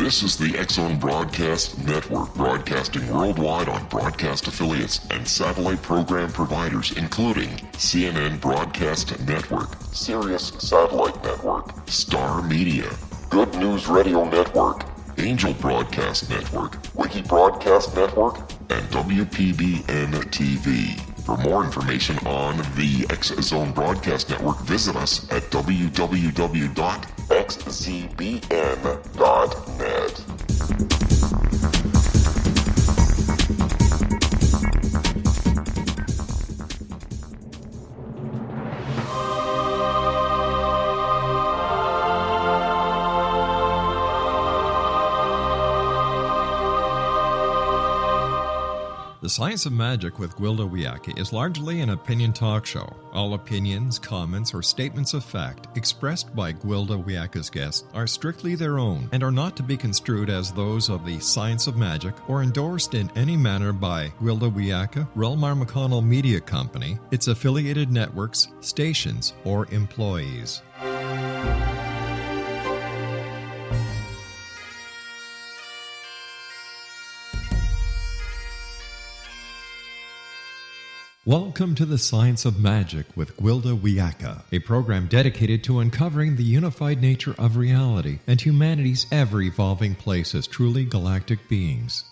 This is the X-Zone Broadcast Network, broadcasting worldwide on broadcast affiliates and satellite program providers, including CNN Broadcast Network, Sirius Satellite Network, Star Media, Good News Radio Network, Angel Broadcast Network, Wiki Broadcast Network, and WPBN TV. For more information on the X-Zone Broadcast Network, visit us at www.xzbn.net. The Science of Magic with Gwilda Wiyaka is largely an opinion talk show. All opinions, comments, or statements of fact expressed by Gwilda Wiyaka's guests are strictly their own and are not to be construed as those of the Science of Magic or endorsed in any manner by Gwilda Wiyaka, Relmar McConnell Media Company, its affiliated networks, stations, or employees. Welcome to the Science of Magic with Gwilda Wiyaka, a program dedicated to uncovering the unified nature of reality and humanity's ever-evolving place as truly galactic beings.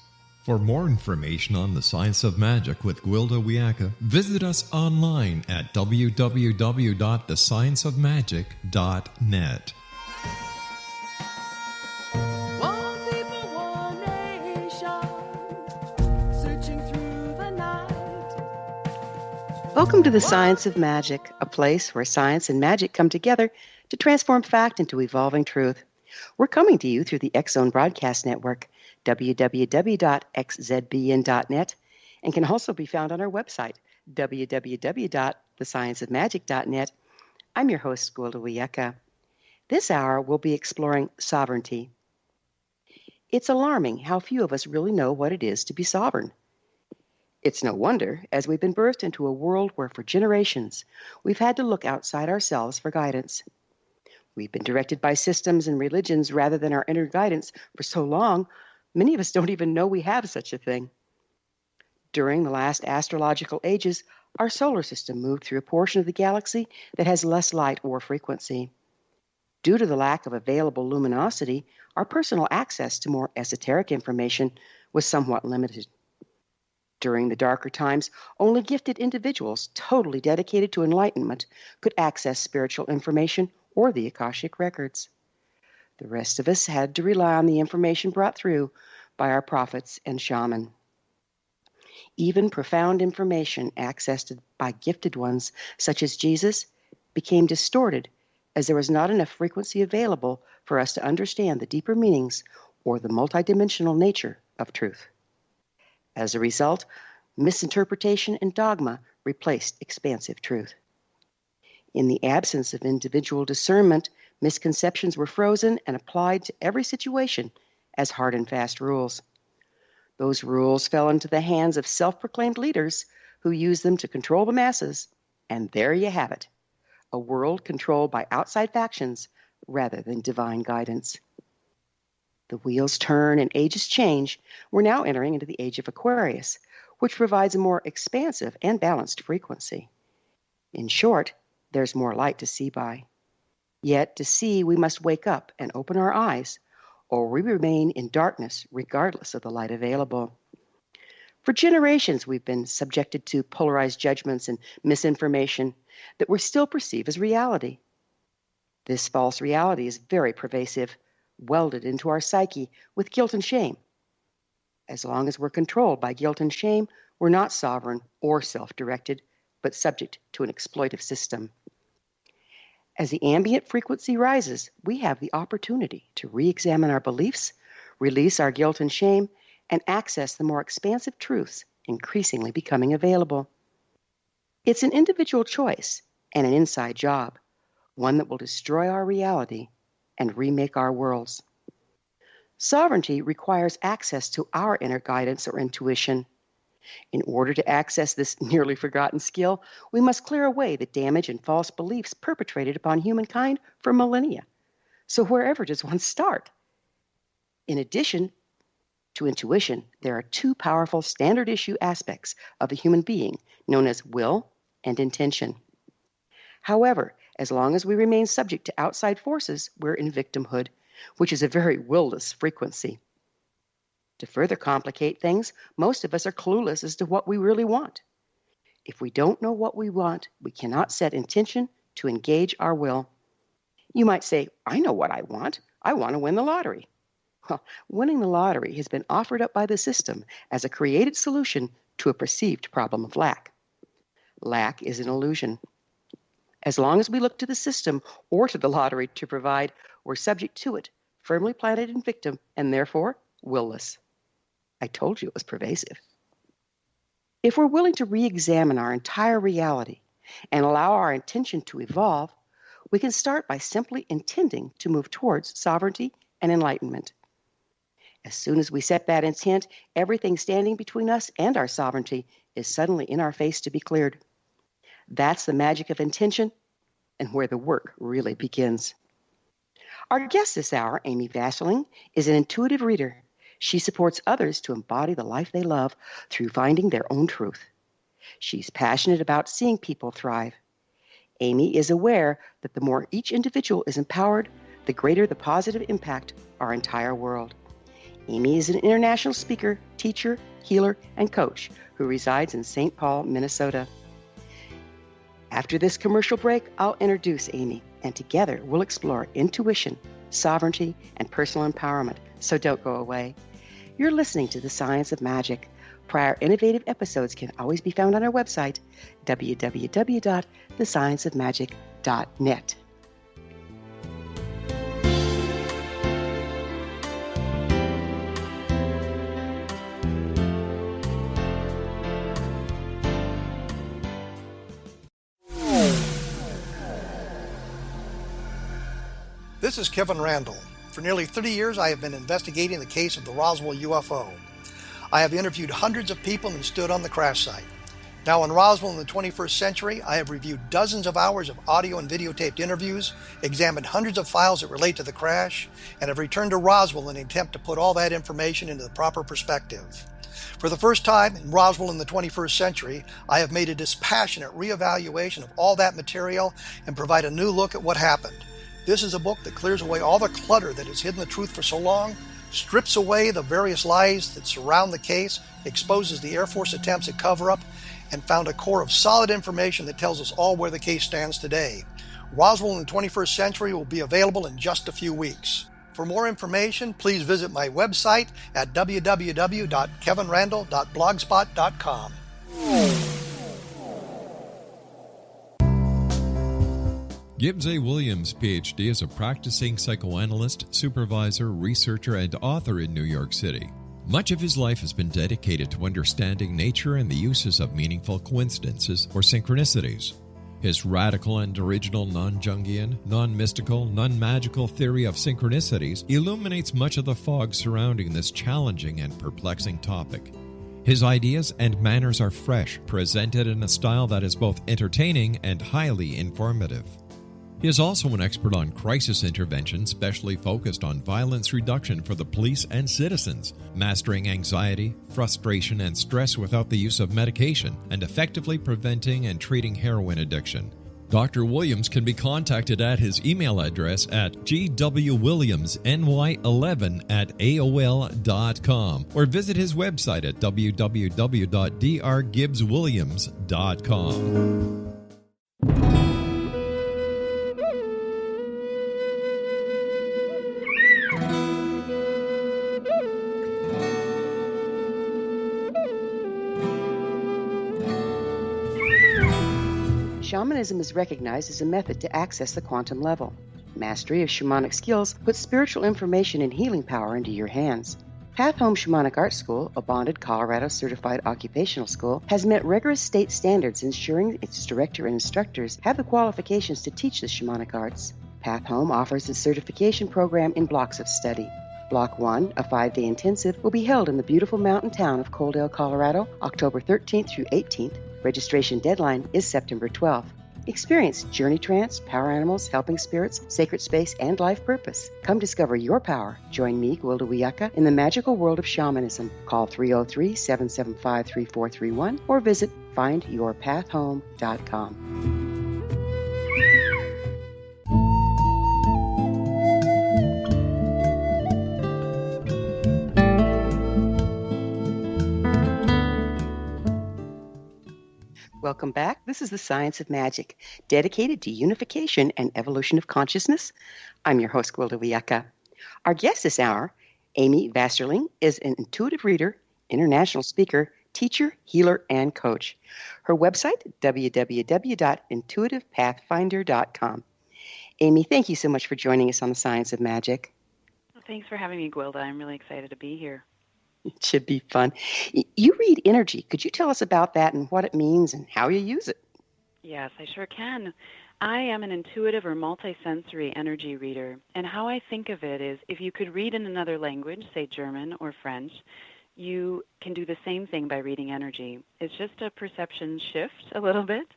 For more information on the Science of Magic with Gwilda Wiyaka, visit us online at www.thescienceofmagic.net. Welcome to the Science of Magic, a place where science and magic come together to transform fact into evolving truth. We're coming to you through the X-Zone Broadcast Network, www.xzbn.net, and can also be found on our website, www.thescienceofmagic.net. I'm your host, Gwilda Wiyaka. This hour, we'll be exploring sovereignty. It's alarming how few of us really know what it is to be sovereign. It's no wonder, as we've been birthed into a world where for generations we've had to look outside ourselves for guidance. We've been directed by systems and religions rather than our inner guidance for so long, many of us don't even know we have such a thing. During the last astrological ages, our solar system moved through a portion of the galaxy that has less light or frequency. Due to the lack of available luminosity, our personal access to more esoteric information was somewhat limited. During the darker times, only gifted individuals totally dedicated to enlightenment could access spiritual information or the Akashic records. The rest of us had to rely on the information brought through by our prophets and shaman. Even profound information accessed by gifted ones, such as Jesus, became distorted as there was not enough frequency available for us to understand the deeper meanings or the multidimensional nature of truth. As a result, misinterpretation and dogma replaced expansive truth. In the absence of individual discernment, misconceptions were frozen and applied to every situation as hard and fast rules. Those rules fell into the hands of self-proclaimed leaders who used them to control the masses, and there you have it, a world controlled by outside factions rather than divine guidance. The wheels turn and ages change. We're now entering into the age of Aquarius, which provides a more expansive and balanced frequency. In short, there's more light to see by. Yet to see, we must wake up and open our eyes, or we remain in darkness regardless of the light available. For generations, we've been subjected to polarized judgments and misinformation that we still perceive as reality. This false reality is very pervasive, welded into our psyche with guilt and shame. As long as we're controlled by guilt and shame, we're not sovereign or self-directed, but subject to an exploitive system. As the ambient frequency rises, we have the opportunity to re-examine our beliefs, release our guilt and shame, and access the more expansive truths increasingly becoming available. It's an individual choice and an inside job, one that will destroy our reality and remake our worlds. Sovereignty requires access to our inner guidance or intuition. In order to access this nearly forgotten skill, we must clear away the damage and false beliefs perpetrated upon humankind for millennia. So wherever does one start? In addition to intuition, there are two powerful standard issue aspects of the human being known as will and intention. However, as long as we remain subject to outside forces, we're in victimhood, which is a very will-less frequency. To further complicate things, most of us are clueless as to what we really want. If we don't know what we want, we cannot set intention to engage our will. You might say, I know what I want. I want to win the lottery. Well, winning the lottery has been offered up by the system as a created solution to a perceived problem of lack. Lack is an illusion. As long as we look to the system or to the lottery to provide, we're subject to it, firmly planted in victim, and therefore will-less. I told you it was pervasive. If we're willing to re-examine our entire reality and allow our intention to evolve, we can start by simply intending to move towards sovereignty and enlightenment. As soon as we set that intent, everything standing between us and our sovereignty is suddenly in our face to be cleared. That's the magic of intention and where the work really begins. Our guest this hour, Amy Vasterling, is an intuitive reader. She supports others to embody the life they love through finding their own truth. She's passionate about seeing people thrive. Amy is aware that the more each individual is empowered, the greater the positive impact our entire world. Amy is an international speaker, teacher, healer, and coach who resides in St. Paul, Minnesota. After this commercial break, I'll introduce Amy, and together we'll explore intuition, sovereignty, and personal empowerment. So don't go away. You're listening to The Science of Magic. Prior innovative episodes can always be found on our website, www.thescienceofmagic.net. This is Kevin Randall. For nearly 30 years, I have been investigating the case of the Roswell UFO. I have interviewed hundreds of people and stood on the crash site. Now in Roswell in the 21st century, I have reviewed dozens of hours of audio and videotaped interviews, examined hundreds of files that relate to the crash, and have returned to Roswell in an attempt to put all that information into the proper perspective. For the first time in Roswell in the 21st century, I have made a dispassionate reevaluation of all that material and provide a new look at what happened. This is a book that clears away all the clutter that has hidden the truth for so long, strips away the various lies that surround the case, exposes the Air Force attempts at cover-up, and found a core of solid information that tells us all where the case stands today. Roswell in the 21st century will be available in just a few weeks. For more information, please visit my website at www.kevinrandall.blogspot.com. Gibbs A. Williams, Ph.D., is a practicing psychoanalyst, supervisor, researcher, and author in New York City. Much of his life has been dedicated to understanding nature and the uses of meaningful coincidences or synchronicities. His radical and original non-Jungian, non-mystical, non-magical theory of synchronicities illuminates much of the fog surrounding this challenging and perplexing topic. His ideas and manners are fresh, presented in a style that is both entertaining and highly informative. He is also an expert on crisis intervention, specially focused on violence reduction for the police and citizens, mastering anxiety, frustration, and stress without the use of medication, and effectively preventing and treating heroin addiction. Dr. Williams can be contacted at his email address at gwilliamsny11@aol.com or visit his website at www.drgibbswilliams.com. Shamanism is recognized as a method to access the quantum level. Mastery of shamanic skills puts spiritual information and healing power into your hands. Path Home Shamanic Art School, a bonded Colorado certified occupational school, has met rigorous state standards, ensuring its director and instructors have the qualifications to teach the shamanic arts. Path Home offers its certification program in blocks of study. Block 1, a 5-day intensive, will be held in the beautiful mountain town of Coaldale, Colorado, October 13th through 18th. Registration deadline is September 12th. Experience Journey Trance, Power Animals, Helping Spirits, Sacred Space, and Life Purpose. Come discover your power. Join me, Gwilda Wiyaka, in the magical world of shamanism. Call 303-775-3431 or visit findyourpathhome.com. Welcome back. This is the Science of Magic, dedicated to unification and evolution of consciousness. I'm your host, Gwilda Wiyaka. Our guest this hour, Amy Vasterling, is an intuitive reader, international speaker, teacher, healer, and coach. Her website, www.intuitivepathfinder.com. Amy, thank you so much for joining us on the Science of Magic. Thanks for having me, Gwilda. I'm really excited to be here. It should be fun. You read energy. Could you tell us about that and what it means and how you use it? Yes, I sure can. I am an intuitive or multisensory energy reader, and how I think of it is if you could read in another language, say German or French, you can do the same thing by reading energy. It's just a perception shift a little bit,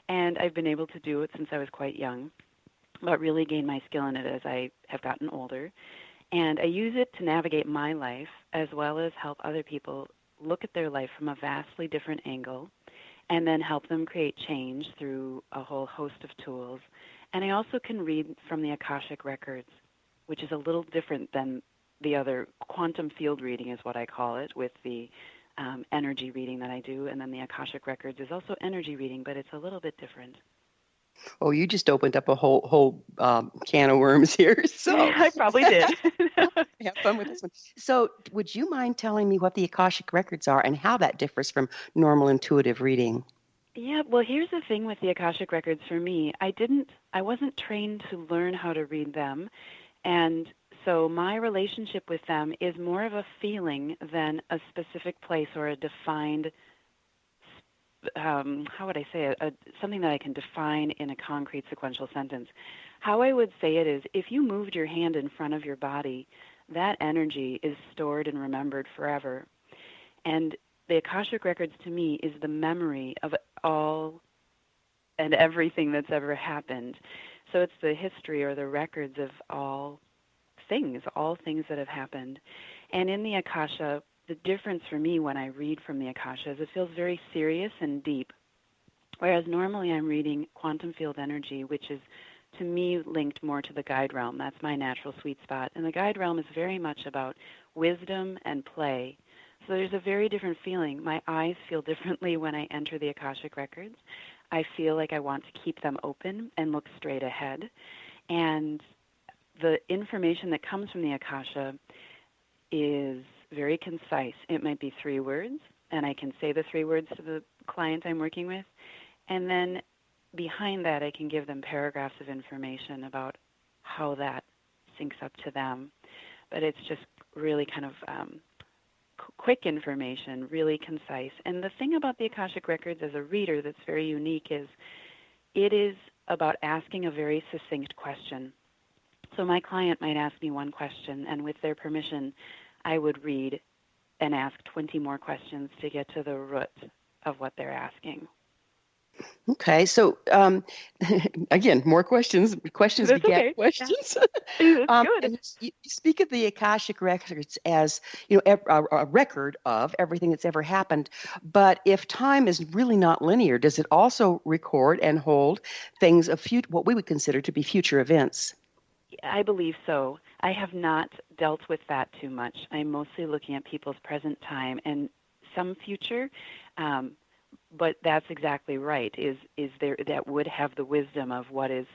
and I've been able to do it since I was quite young, but really gained my skill in it as I have gotten older. And I use it to navigate my life as well as help other people look at their life from a vastly different angle and then help them create change through a whole host of tools. And I also can read from the Akashic Records, which is a little different than the other quantum field reading is what I call it, with the energy reading that I do. And then the Akashic Records is also energy reading, but it's a little bit different. Oh, you just opened up a whole can of worms here. So I probably did. Have fun with this one. So would you mind telling me what the Akashic Records are and how that differs from normal intuitive reading? Yeah, well, here's the thing with the Akashic Records for me. I wasn't trained to learn how to read them. And so my relationship with them is more of a feeling than a specific place or a defined how would I say it, something that I can define in a concrete sequential sentence. How I would say it is, if you moved your hand in front of your body, that energy is stored and remembered forever. And the Akashic Records to me is the memory of all and everything that's ever happened. So it's the history or the records of all things that have happened. And in the Akasha, the difference for me when I read from the Akasha is it feels very serious and deep, whereas normally I'm reading quantum field energy, which is, to me, linked more to the guide realm. That's my natural sweet spot. And the guide realm is very much about wisdom and play. So there's a very different feeling. My eyes feel differently when I enter the Akashic Records. I feel like I want to keep them open and look straight ahead. And the information that comes from the Akasha is very concise. It might be 3 words, and I can say the 3 words to the client I'm working with. And then behind that, I can give them paragraphs of information about how that syncs up to them. But it's just really kind of quick information, really concise. And the thing about the Akashic Records as a reader that's very unique is it is about asking a very succinct question. So my client might ask me one question, and with their permission, I would read and ask 20 more questions to get to the root of what they're asking. Okay, so again, more questions. Questions That's beget okay. questions. Yeah. That's good. And you speak of the Akashic Records as a record of everything that's ever happened. But if time is really not linear, does it also record and hold things of what we would consider to be future events? I believe so. I have not dealt with that too much. I'm mostly looking at people's present time and some future. But that's exactly right, is there that would have the wisdom of what is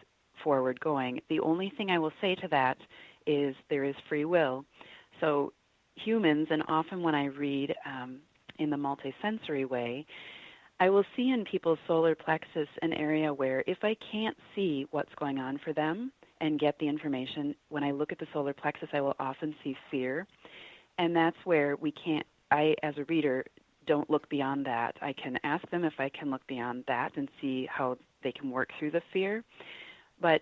forward going. The only thing I will say to that is there is free will. So humans, and often when I read in the multisensory way, I will see in people's solar plexus an area where if I can't see what's going on for them and get the information, when I look at the solar plexus, I will often see fear. And that's where I, as a reader, don't look beyond that. I can ask them if I can look beyond that and see how they can work through the fear. But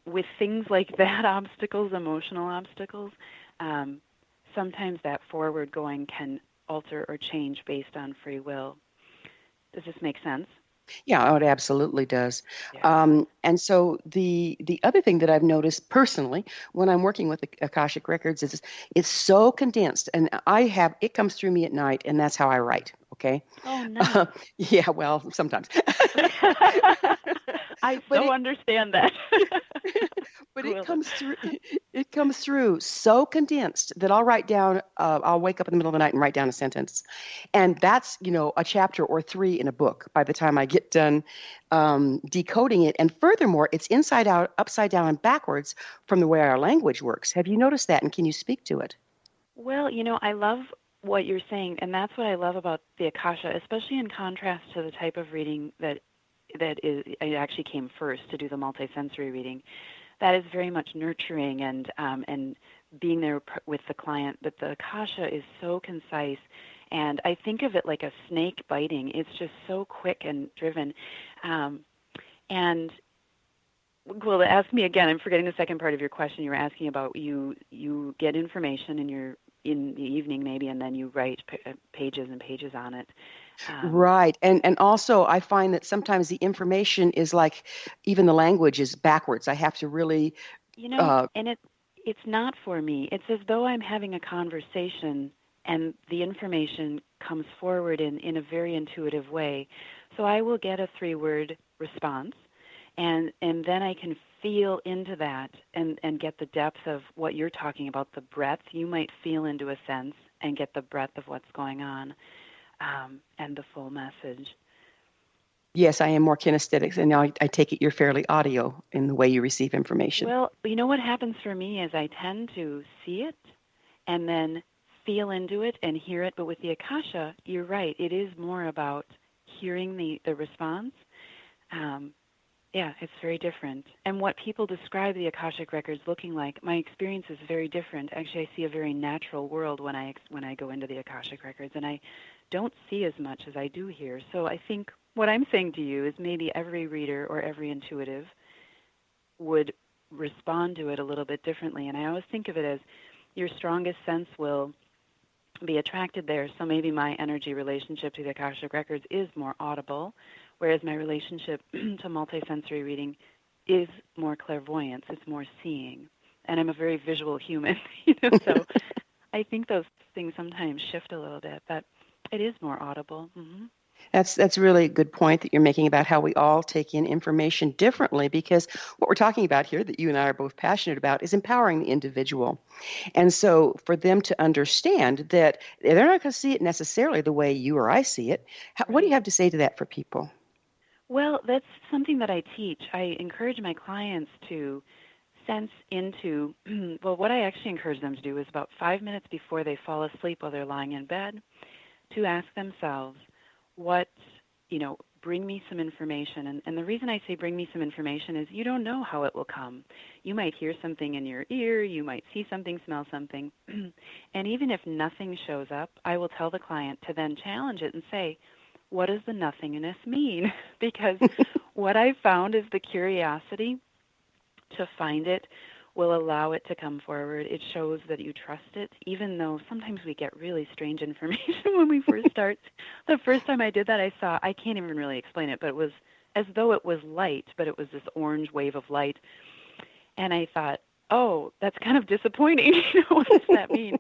with things like that, obstacles, emotional obstacles, sometimes that forward going can alter or change based on free will. Does this make sense? Yeah, oh, it absolutely does. Yeah. And so the other thing that I've noticed personally when I'm working with the Akashic records is it's so condensed, and it comes through me at night, and that's how I write. Okay. Oh, nice. Yeah, well, sometimes. I But so it understand that. but it Gwilda. comes through it comes through so condensed that I'll wake up in the middle of the night and write down a sentence. And that's, a chapter or three in a book by the time I get done decoding it. And furthermore, it's inside out, upside down, and backwards from the way our language works. Have you noticed that? And can you speak to it? Well, I love what you're saying, and that's what I love about the Akasha, especially in contrast to the type of reading it actually came first to do the multisensory reading. That is very much nurturing and being there with the client. But the Akasha is so concise, and I think of it like a snake biting. It's just so quick and driven. And Gwilda, ask me again. I'm forgetting the second part of your question. You were asking about you get information in the evening maybe, and then you write pages and pages on it. Right. And also I find that sometimes the information is like even the language is backwards. I have to really And it's not for me. It's as though I'm having a conversation, and the information comes forward in a very intuitive way. So I will get a 3-word response, and then I can feel into that and get the depth of what you're talking about, the breadth. You might feel into a sense and get the breadth of what's going on, and the full message. Yes, I am more kinesthetic, and now I take it you're fairly audio in the way you receive information. Well, what happens for me is I tend to see it and then feel into it and hear it. But with the Akasha, you're right. It is more about hearing the response. Yeah, it's very different. And what people describe the Akashic records looking like, my experience is very different. Actually, I see a very natural world when I go into the Akashic records, and I don't see as much as I do here. So I think what I'm saying to you is maybe every reader or every intuitive would respond to it a little bit differently. And I always think of it as your strongest sense will be attracted there. So maybe my energy relationship to the Akashic records is more audible, whereas my relationship to multisensory reading is more clairvoyance. It's more seeing. And I'm a very visual human, so I think those things sometimes shift a little bit, but it is more audible. Mm-hmm. That's really a good point that you're making about how we all take in information differently, because what we're talking about here that you and I are both passionate about is empowering the individual. And so for them to understand that they're not going to see it necessarily the way you or I see it, what do you have to say to that for people? Well, that's something that I teach. I encourage my clients to sense into, well, what I actually encourage them to do is about 5 minutes before they fall asleep while they're lying in bed, to ask themselves, bring me some information. And the reason I say bring me some information is you don't know how it will come. You might hear something in your ear, you might see something, smell something. And even if nothing shows up, I will tell the client to then challenge it and say, what does the nothingness mean? Because what I've found is the curiosity to find it will allow it to come forward. It shows that you trust it, even though sometimes we get really strange information when we first start. The first time I did that, I can't even really explain it, but it was as though it was light, but it was this orange wave of light. And I thought, oh, that's kind of disappointing. What does that mean?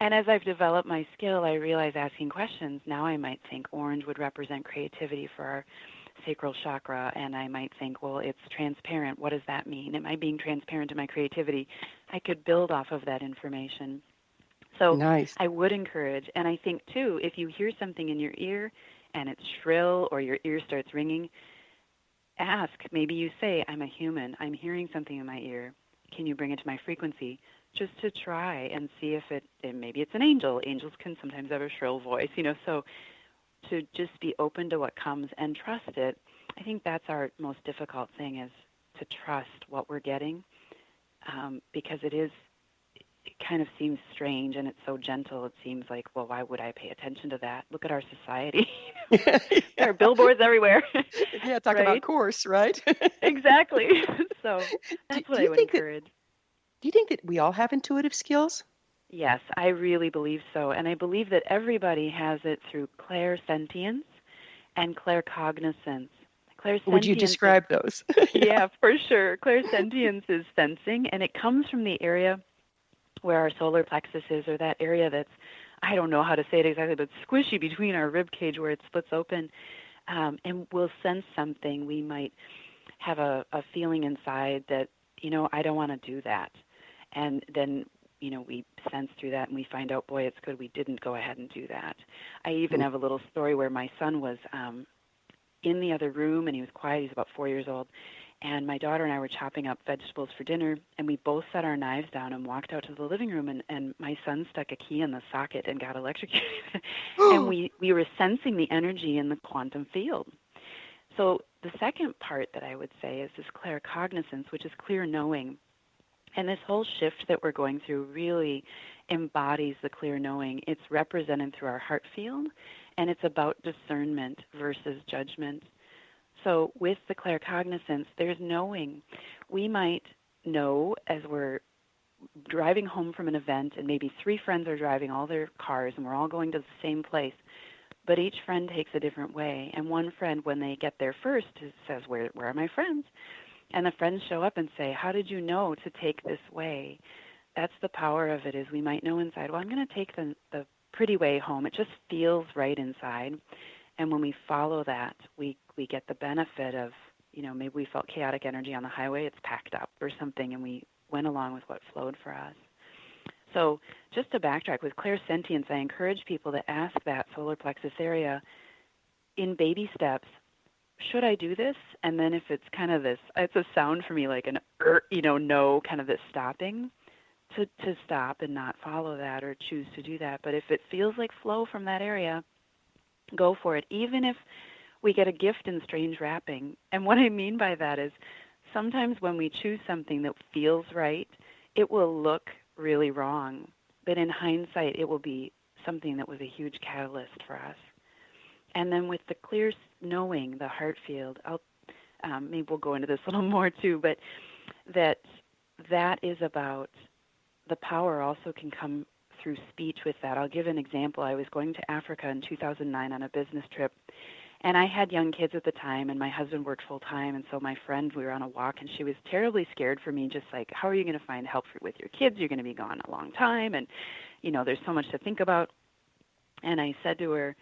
And as I've developed my skill, I realize asking questions, now I might think orange would represent creativity for our sacral chakra, and I might think, well, it's transparent. What does that mean? Am I being transparent to my creativity? I could build off of that information. So Nice. I would encourage, and I think, too, if you hear something in your ear and it's shrill or your ear starts ringing, ask. Maybe you say, I'm a human. I'm hearing something in my ear. Can you bring it to my frequency? Just to try and see if maybe it's an angel. Angels can sometimes have a shrill voice, so to just be open to what comes and trust it. I think that's our most difficult thing, is to trust what we're getting, because it kind of seems strange and it's so gentle. It seems like, well, why would I pay attention to that? Look at our society. Yeah. There are billboards everywhere. Yeah, talk right? about course, right? Exactly. So that's what I would encourage. Do you think that we all have intuitive skills? Yes, I really believe so. And I believe that everybody has it through clairsentience and claircognizance. Clairsentience. Would you describe those? Yeah, for sure. Clairsentience is sensing, and it comes from the area where our solar plexus is, or that area that's, I don't know how to say it exactly, but squishy between our rib cage where it splits open, and we'll sense something. We might have a feeling inside that, I don't want to do that. And then, we sense through that and we find out, boy, it's good we didn't go ahead and do that. I even have a little story where my son was in the other room, and he was quiet. He's about 4 years old. And my daughter and I were chopping up vegetables for dinner, and we both set our knives down and walked out to the living room, and my son stuck a key in the socket and got electrocuted. And we were sensing the energy in the quantum field. So the second part that I would say is this claircognizance, which is clear knowing. And this whole shift that we're going through really embodies the clear knowing. It's represented through our heart field, and it's about discernment versus judgment. So with the claircognizance, there's knowing. We might know as we're driving home from an event, and maybe 3 friends are driving all their cars, and we're all going to the same place, but each friend takes a different way. And one friend, when they get there first, says, where are my friends? And the friends show up and say, how did you know to take this way? That's the power of it, is we might know inside, well, I'm going to take the pretty way home. It just feels right inside. And when we follow that, we get the benefit of, maybe we felt chaotic energy on the highway, it's packed up or something, and we went along with what flowed for us. So just to backtrack, with clairsentience, I encourage people to ask that solar plexus area in baby steps, should I do this? And then if it's kind of this, it's a sound for me like an, no, kind of this stopping, to stop and not follow that or choose to do that. But if it feels like flow from that area, go for it, even if we get a gift in strange wrapping. And what I mean by that is sometimes when we choose something that feels right, it will look really wrong. But in hindsight, it will be something that was a huge catalyst for us. And then with the clear knowing, the heart field, maybe we'll go into this a little more too, but that is about the power also can come through speech with that. I'll give an example. I was going to Africa in 2009 on a business trip, and I had young kids at the time, and my husband worked full-time, and so my friend, we were on a walk, and she was terribly scared for me, just like, how are you going to find help with your kids? You're going to be gone a long time, and, there's so much to think about. And I said to her,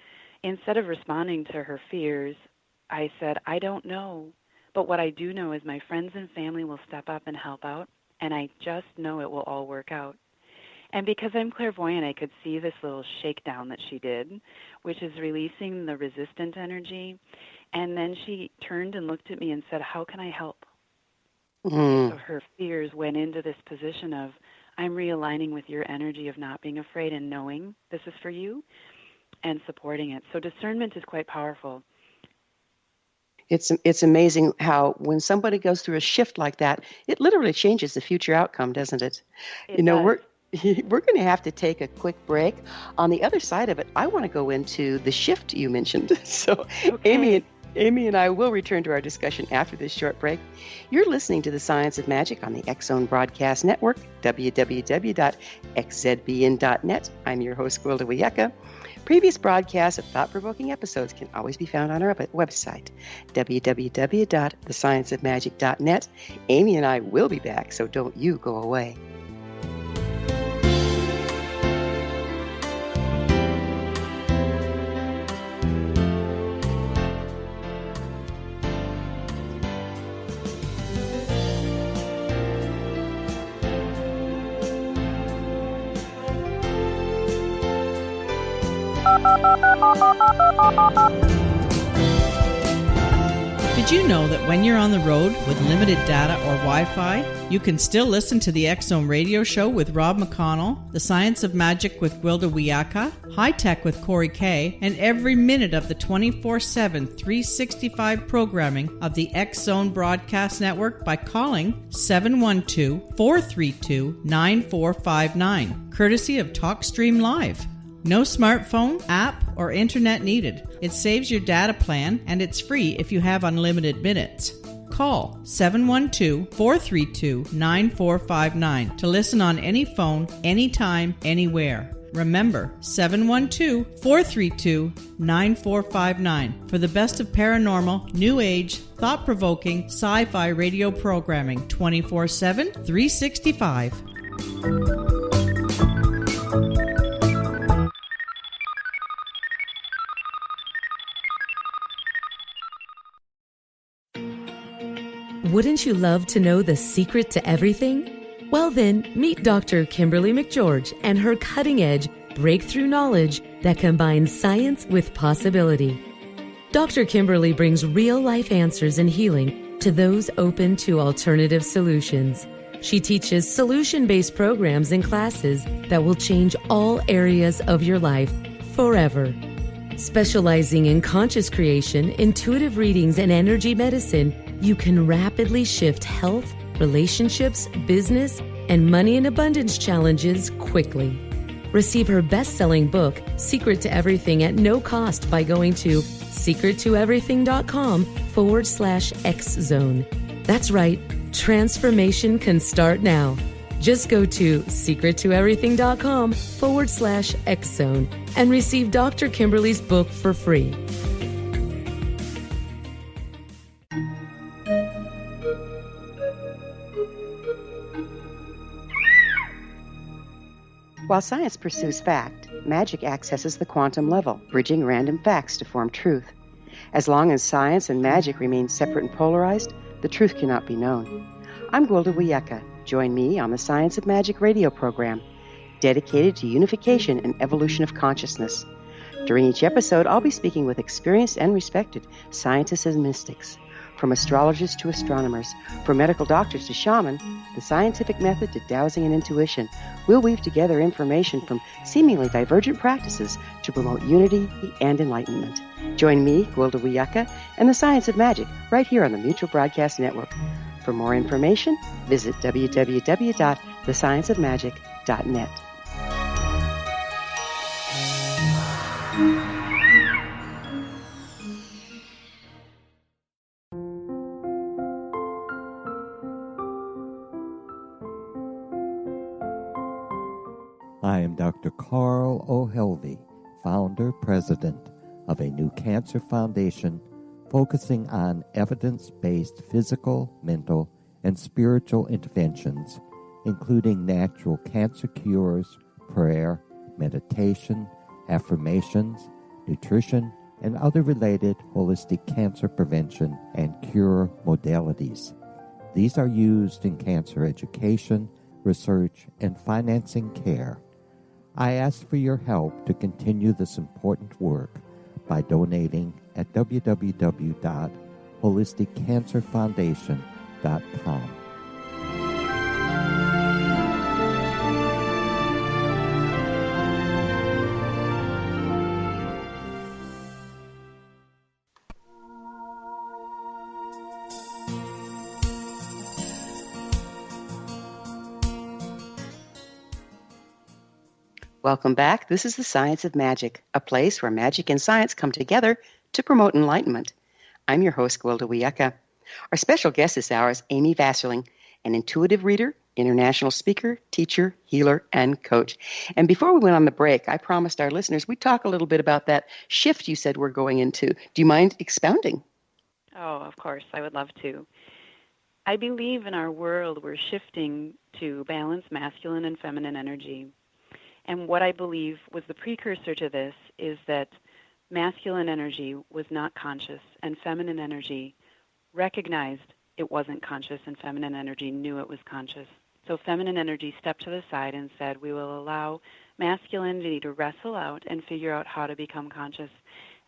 instead of responding to her fears, I said, I don't know, but what I do know is my friends and family will step up and help out, and I just know it will all work out. And because I'm clairvoyant, I could see this little shakedown that she did, which is releasing the resistant energy. And then she turned and looked at me and said, how can I help? So her fears went into this position of, I'm realigning with your energy of not being afraid and knowing this is for you and supporting it. So discernment is quite powerful. It's amazing how when somebody goes through a shift like that, it literally changes the future outcome, doesn't it? It does. We're going to have to take a quick break. On the other side of it, I want to go into the shift you mentioned. So okay. Amy and I will return to our discussion after this short break. You're listening to The Science of Magic on the X Zone Broadcast Network, www.xzbn.net. I'm your host, Gwilda Wiyaka. Previous broadcasts of thought-provoking episodes can always be found on our website, www.thescienceofmagic.net. Amy and I will be back, so don't you go away. Did you know that when you're on the road with limited data or Wi-Fi, you can still listen to the X Zone radio show with Rob McConnell, The Science of Magic with Gwilda Wiyaka, High Tech with Corey Kay, and every minute of the 24/7, 365 programming of the X Zone Broadcast Network by calling 712-432-9459, courtesy of TalkStream Live. No smartphone, app, or internet needed. It saves your data plan, and it's free if you have unlimited minutes. Call 712-432-9459 to listen on any phone, anytime, anywhere. Remember, 712-432-9459 for the best of paranormal, new age, thought-provoking, sci-fi radio programming 24/7, 365. Wouldn't you love to know the secret to everything? Well then, meet Dr. Kimberly McGeorge and her cutting-edge breakthrough knowledge that combines science with possibility. Dr. Kimberly brings real-life answers and healing to those open to alternative solutions. She teaches solution-based programs and classes that will change all areas of your life forever. Specializing in conscious creation, intuitive readings, and energy medicine, you can rapidly shift health, relationships, business, and money and abundance challenges quickly. Receive her best-selling book, Secret to Everything, at no cost by going to secrettoeverything.com/X-Zone. That's right, transformation can start now. Just go to secrettoeverything.com/X-Zone and receive Dr. Kimberly's book for free. While science pursues fact, magic accesses the quantum level, bridging random facts to form truth. As long as science and magic remain separate and polarized, the truth cannot be known. I'm Gwilda Wiyaka. Join me on the Science of Magic radio program, dedicated to unification and evolution of consciousness. During each episode, I'll be speaking with experienced and respected scientists and mystics. From astrologers to astronomers, from medical doctors to shaman, the scientific method to dowsing and intuition, we'll weave together information from seemingly divergent practices to promote unity and enlightenment. Join me, Gwilda Wiyaka, and the Science of Magic right here on the Mutual Broadcast Network. For more information, visit www.thescienceofmagic.net. I am Dr. Carl O'Helvey, founder, president of a new cancer foundation focusing on evidence-based physical, mental, and spiritual interventions, including natural cancer cures, prayer, meditation, affirmations, nutrition, and other related holistic cancer prevention and cure modalities. These are used in cancer education, research, and financing care. I ask for your help to continue this important work by donating at www.holisticcancerfoundation.com. Welcome back. This is the Science of Magic, a place where magic and science come together to promote enlightenment. I'm your host, Gwilda Wiyaka. Our special guest this hour is Amy Vasterling, an intuitive reader, international speaker, teacher, healer, and coach. And before we went on the break, I promised our listeners we'd talk a little bit about that shift you said we're going into. Do you mind expounding? Oh, of course. I would love to. I believe in our world we're shifting to balance masculine and feminine energy. And what I believe was the precursor to this is that masculine energy was not conscious and feminine energy recognized it wasn't conscious and feminine energy knew it was conscious. So feminine energy stepped to the side and said, we will allow masculinity to wrestle out and figure out how to become conscious.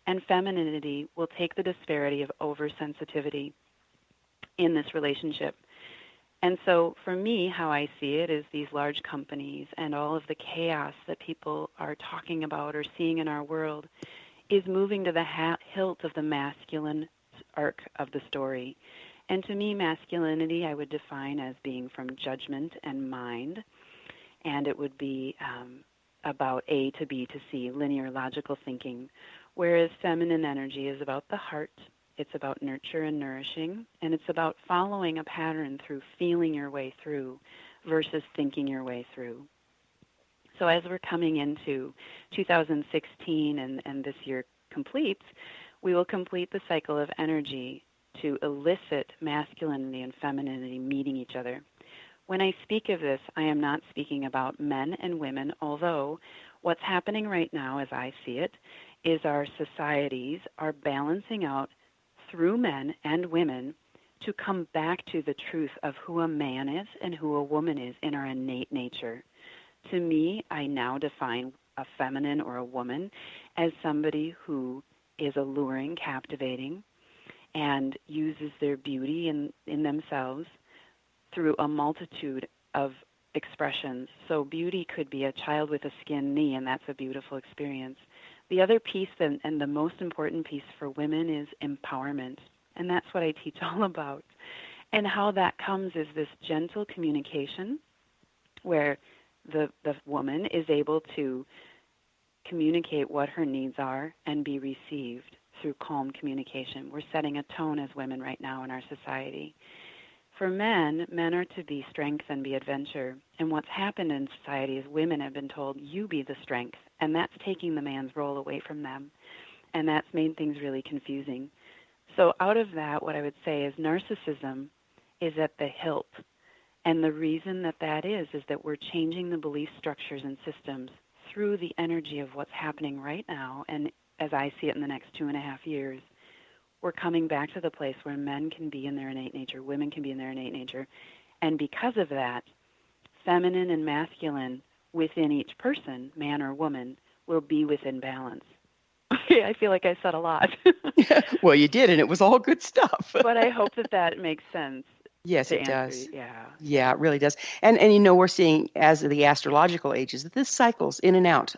And femininity will take the disparity of oversensitivity in this relationship. And so for me, how I see it is these large companies and all of the chaos that people are talking about or seeing in our world is moving to the hilt of the masculine arc of the story. And to me, masculinity I would define as being from judgment and mind, and it would be about A to B to C, linear logical thinking, whereas feminine energy is about the heart. It's about nurture and nourishing, and it's about following a pattern through feeling your way through versus thinking your way through. So as we're coming into 2016 and this year completes, we will complete the cycle of energy to elicit masculinity and femininity meeting each other. When I speak of this, I am not speaking about men and women, although what's happening right now, as I see it, is our societies are balancing out through men and women to come back to the truth of who a man is and who a woman is in our innate nature. To me, I now define a feminine or a woman as somebody who is alluring, captivating, and uses their beauty in themselves through a multitude of expressions. So beauty could be a child with a skinned knee, and that's a beautiful experience. The other piece, and the most important piece for women, is empowerment. And that's what I teach all about. And how that comes is this gentle communication where the woman is able to communicate what her needs are and be received through calm communication. We're setting a tone as women right now in our society. For men are to be strength and be adventure. And what's happened in society is women have been told, you be the strength. And that's taking the man's role away from them. And that's made things really confusing. So out of that, what I would say is narcissism is at the hilt. And the reason that is that we're changing the belief structures and systems through the energy of what's happening right now. And as I see it in the next 2.5 years, we're coming back to the place where men can be in their innate nature, women can be in their innate nature. And because of that, feminine and masculine within each person, man or woman, will be within balance. Okay, I feel like I said a lot. Well, you did, and it was all good stuff. But I hope that makes sense. Yes, it does. Yeah. Yeah, it really does. And we're seeing as the astrological ages that this cycles in and out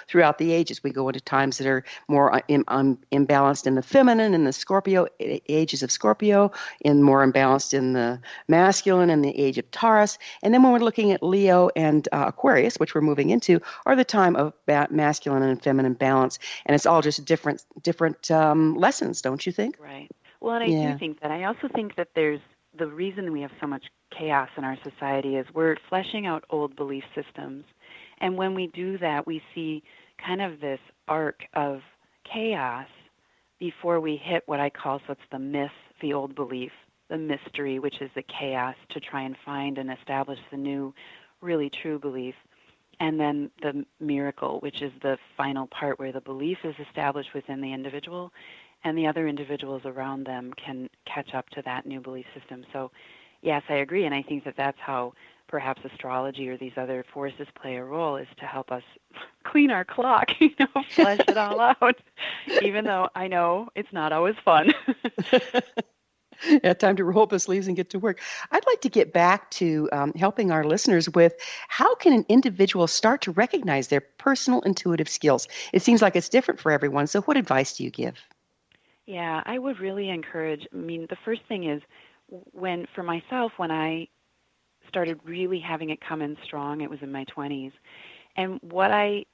throughout the ages. We go into times that are more imbalanced in the feminine, in the Scorpio ages of Scorpio, and more imbalanced in the masculine in the age of Taurus. And then when we're looking at Leo and Aquarius, which we're moving into, are the time of masculine and feminine balance. And it's all just different lessons, don't you think? Right. Well, and I do think that. I also think that the reason we have so much chaos in our society is we're fleshing out old belief systems. And when we do that, we see kind of this arc of chaos before we hit what I call, so it's the myth, the old belief, the mystery, which is the chaos to try and find and establish the new, really true belief. And then the miracle, which is the final part where the belief is established within the individual and the other individuals around them can catch up to that new belief system. So, yes, I agree, and I think that that's how perhaps astrology or these other forces play a role, is to help us clean our clock, flesh it all out, even though I know it's not always fun. Yeah, time to roll up the sleeves and get to work. I'd like to get back to helping our listeners with how can an individual start to recognize their personal intuitive skills? It seems like it's different for everyone, so what advice do you give? Yeah, I would really encourage, the first thing is for myself, when I started really having it come in strong, it was in my 20s. And what I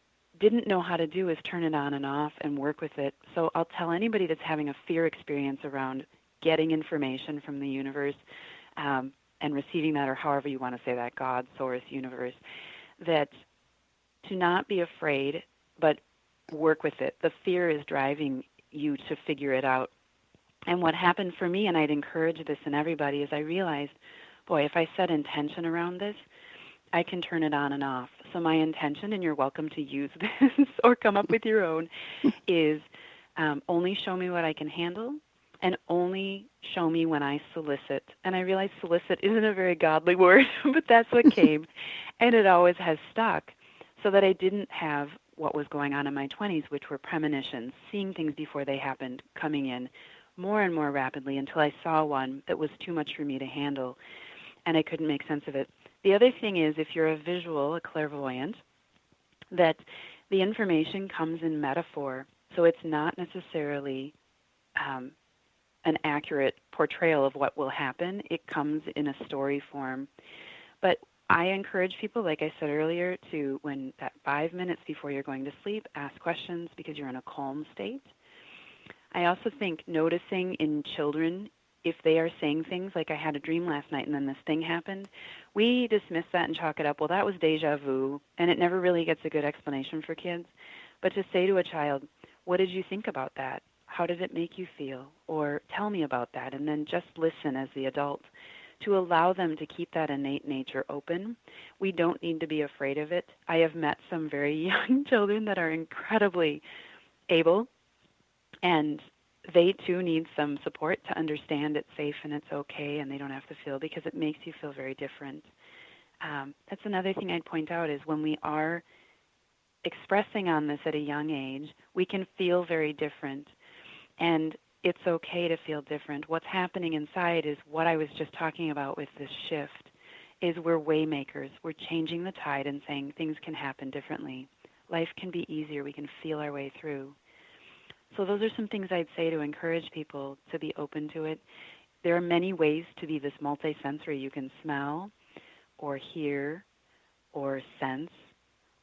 didn't know how to do is turn it on and off and work with it. So I'll tell anybody that's having a fear experience around getting information from the universe and receiving that, or however you want to say that, God, source, universe, that to not be afraid, but work with it. The fear is driving you to figure it out. And what happened for me, and I'd encourage this in everybody, is I realized, boy, if I set intention around this, I can turn it on and off. So my intention, and you're welcome to use this or come up with your own, is only show me what I can handle and only show me when I solicit. And I realize solicit isn't a very godly word, but that's what came. And it always has stuck, so that I didn't have what was going on in my 20s, which were premonitions, seeing things before they happened, coming in more and more rapidly until I saw one that was too much for me to handle, and I couldn't make sense of it. The other thing is, if you're a visual, a clairvoyant, that the information comes in metaphor, so it's not necessarily an accurate portrayal of what will happen. It comes in a story form. But I encourage people, like I said earlier, to, when that 5 minutes before you're going to sleep, ask questions because you're in a calm state. I also think noticing in children if they are saying things like, I had a dream last night and then this thing happened, we dismiss that and chalk it up, well, that was deja vu, and it never really gets a good explanation for kids. But to say to a child, what did you think about that? How did it make you feel? Or tell me about that, and then just listen as the adult, to allow them to keep that innate nature open. We don't need to be afraid of it. I have met some very young children that are incredibly able, and they too need some support to understand it's safe and it's okay and they don't have to feel, because it makes you feel very different. That's another thing I'd point out, is when we are expressing on this at a young age, we can feel very different, and it's okay to feel different. What's happening inside is what I was just talking about with this shift, is we're waymakers. We're changing the tide and saying things can happen differently. Life can be easier. We can feel our way through. So those are some things I'd say to encourage people to be open to it. There are many ways to be this multisensory. You can smell or hear or sense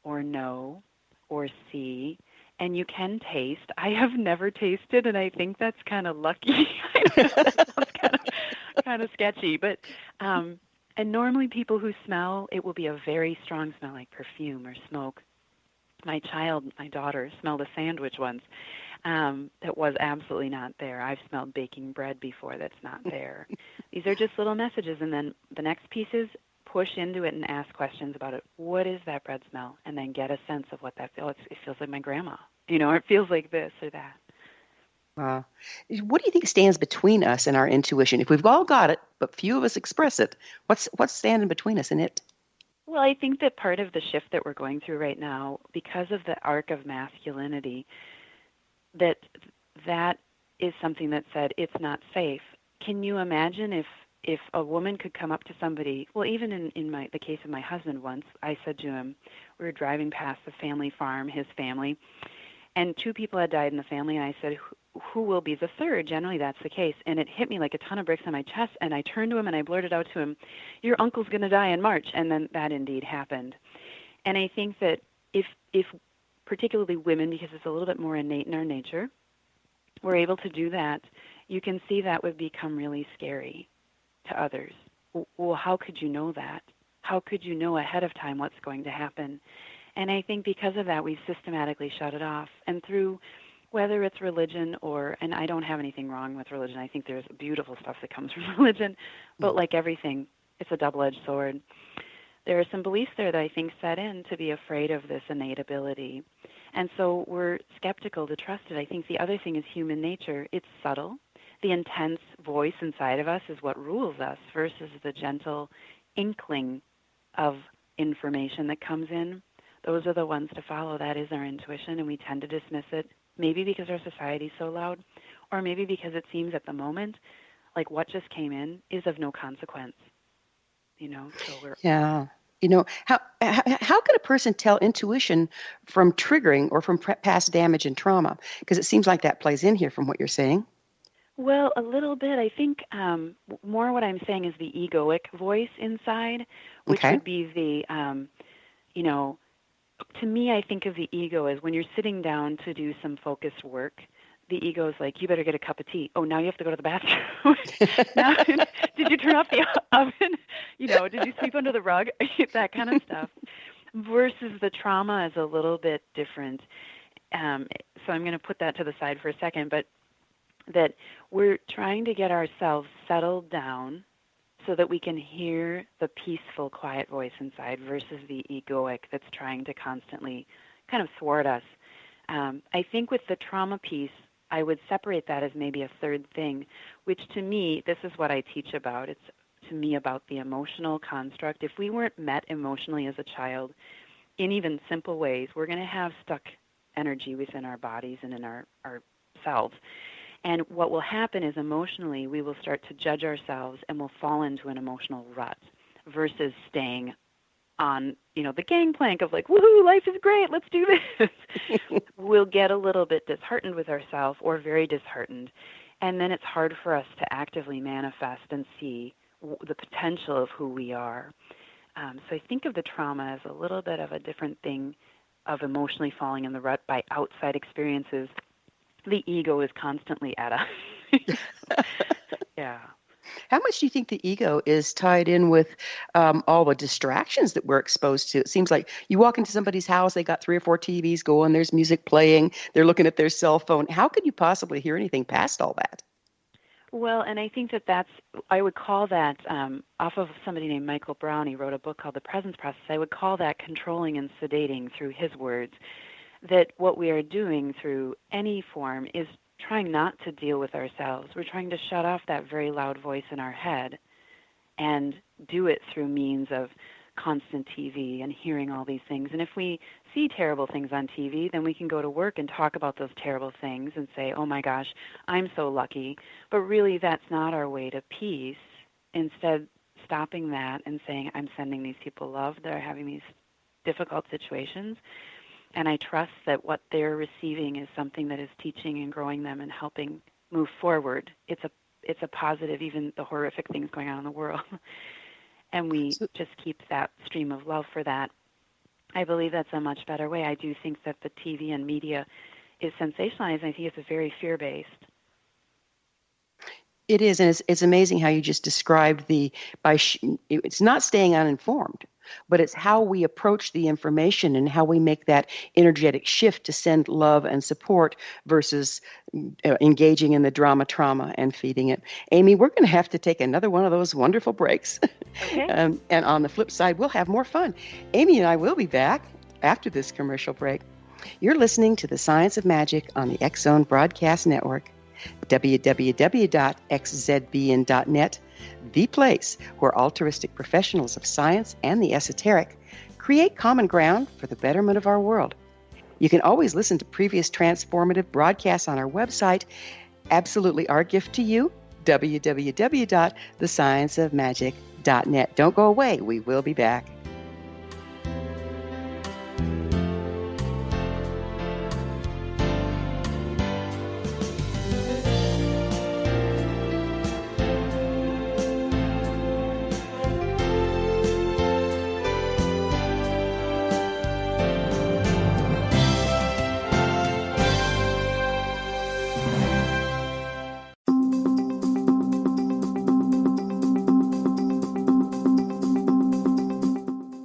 or know or see, and you can taste. I have never tasted, and I think that's kind of lucky. That sounds kind of sketchy, but and normally people who smell, it will be a very strong smell like perfume or smoke. My daughter, smelled a sandwich once that was absolutely not there. I've smelled baking bread before that's not there. These are just little messages, and then the next piece is push into it and ask questions about it. What is that bread smell? And then get a sense of what that feels. It feels like my grandma, or it feels like this or that. Wow. What do you think stands between us and our intuition? If we've all got it, but few of us express it, what's standing between us and it? Well, I think that part of the shift that we're going through right now, because of the arc of masculinity, that is something that said it's not safe. Can you imagine if a woman could come up to somebody? Well, even in the case of my husband once, I said to him, we were driving past the family farm, his family, and 2 people had died in the family, and I said, who will be the third? Generally, that's the case. And it hit me like a ton of bricks on my chest, and I turned to him and I blurted out to him, your uncle's going to die in March. And then that indeed happened. And I think that if particularly women, because it's a little bit more innate in our nature, we're able to do that, you can see that would become really scary to others. Well, how could you know that? How could you know ahead of time what's going to happen? And I think because of that, we systematically shut it off. And through whether it's religion and I don't have anything wrong with religion. I think there's beautiful stuff that comes from religion, but like everything, it's a double-edged sword. There are some beliefs there that I think set in to be afraid of this innate ability. And so we're skeptical to trust it. I think the other thing is human nature. It's subtle. The intense voice inside of us is what rules us versus the gentle inkling of information that comes in. Those are the ones to follow. That is our intuition, and we tend to dismiss it, maybe because our society's so loud, or maybe because it seems at the moment like what just came in is of no consequence. So we're... Yeah. How can a person tell intuition from triggering or from past damage and trauma? Because it seems like that plays in here from what you're saying. Well, a little bit. I think more what I'm saying is the egoic voice inside, which would be the, to me, I think of the ego as when you're sitting down to do some focused work, the ego is like, you better get a cup of tea. Oh, now you have to go to the bathroom. Now, did you turn off the oven? Did you sleep under the rug? That kind of stuff. Versus the trauma is a little bit different. So I'm going to put that to the side for a second, but that we're trying to get ourselves settled down so that we can hear the peaceful, quiet voice inside versus the egoic that's trying to constantly kind of thwart us. I think with the trauma piece, I would separate that as maybe a third thing, which to me, this is what I teach about. It's to me about the emotional construct. If we weren't met emotionally as a child in even simple ways, we're going to have stuck energy within our bodies and in our selves. And what will happen is emotionally, we will start to judge ourselves and we'll fall into an emotional rut versus staying on, the gangplank of like, woohoo, life is great, let's do this. We'll get a little bit disheartened with ourselves or very disheartened. And then it's hard for us to actively manifest and see the potential of who we are. So I think of the trauma as a little bit of a different thing of emotionally falling in the rut by outside experiences. The ego is constantly at us. Yeah. How much do you think the ego is tied in with all the distractions that we're exposed to? It seems like you walk into somebody's house, they got 3 or 4 TVs going, there's music playing, they're looking at their cell phone. How could you possibly hear anything past all that? Well, and I think I would call that, off of somebody named Michael Brown. He wrote a book called The Presence Process. I would call that controlling and sedating through his words, that what we are doing through any form is trying not to deal with ourselves. We're trying to shut off that very loud voice in our head and do it through means of constant TV and hearing all these things. And if we see terrible things on TV, then we can go to work and talk about those terrible things and say, oh my gosh, I'm so lucky. But really, that's not our way to peace. Instead, stopping that and saying, I'm sending these people love that are having these difficult situations. And I trust that what they're receiving is something that is teaching and growing them and helping move forward. It's a positive, even the horrific things going on in the world. And we just keep that stream of love for that. I believe that's a much better way. I do think that the TV and media is sensationalized, and I think it's very fear-based. It is, and it's amazing how you just described it's not staying uninformed, but it's how we approach the information and how we make that energetic shift to send love and support versus engaging in the trauma, and feeding it. Amy, we're going to have to take another one of those wonderful breaks. Okay. And on the flip side, we'll have more fun. Amy and I will be back after this commercial break. You're listening to The Science of Magic on the X-Zone Broadcast Network. www.xzbn.net, the place where altruistic professionals of science and the esoteric create common ground for the betterment of our world. You can always listen to previous transformative broadcasts on our website. Absolutely our gift to you, www.thescienceofmagic.net. Don't go away. We will be back.